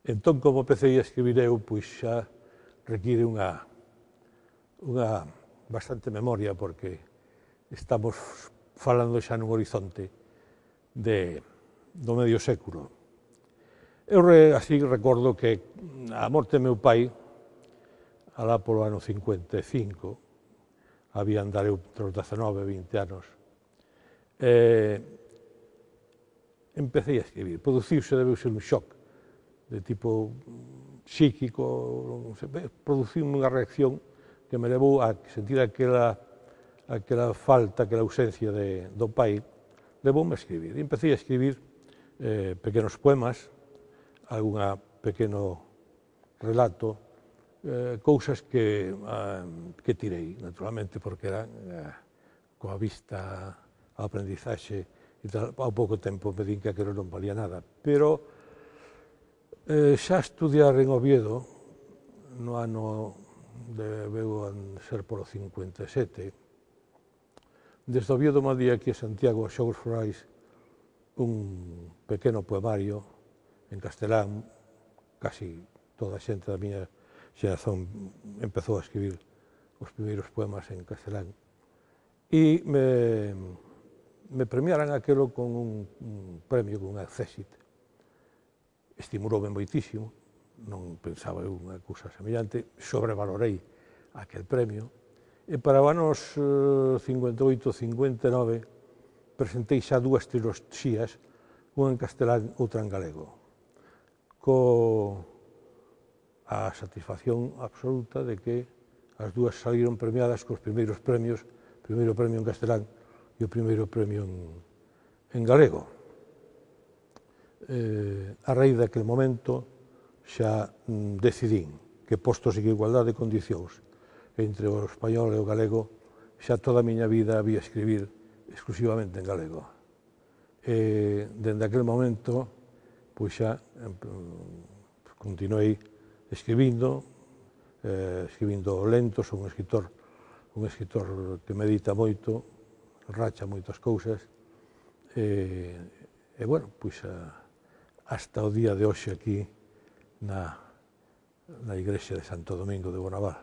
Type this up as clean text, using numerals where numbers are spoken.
Entón, como empecé a escribir eu, pois xa require unha bastante memoria, porque estamos falando xa nun horizonte do medio século. Eu así recordo que a morte do meu pai, alá polo ano 55, había andar eu entre os 19 e 20 anos, empecé a escribir. Produciuse, debeu ser un shock de tipo psíquico, produciu unha reacción que me levou a sentir aquela falta, aquela ausencia do pai, levoume a escribir. E empecé a escribir pequenos poemas, algún pequeno relato, cousas que tirei, naturalmente, porque eran coa vista ao aprendizaxe e tal. Ao pouco tempo me din que aquilo non valía nada, pero xa estudiar en Oviedo, no ano, debeu ser polo 57, desde Oviedo me di aquí a Santiago, aos Xogos Florais, un pequeno poemario en castelán. Casi toda a xente da miña xeración empezou a escribir os primeiros poemas en castelán. E me premiaran aquilo con un premio, con un accésit. Estimuloume moitísimo, non pensaba eu unha cousa semellante, sobrevalorei aquel premio, e para os anos 58-59 presentei xa dúas triloxías, unha en castelán, outra en galego, a satisfacción absoluta de que as dúas saíron premiadas cos primeiros premios, o primeiro premio en castelán e o primeiro premio en galego. A raíz daquele momento xa decidín que, postos en igualdade de condicións entre o español e o galego, xa toda a miña vida había escribir exclusivamente en galego. Dende aquel momento, pois xa continuei escribindo lento. Son un escritor que medita moito, racha moitas cousas, e, bueno, pois hasta o día de hoxe aquí na igrexa de Santo Domingo de Bonaval.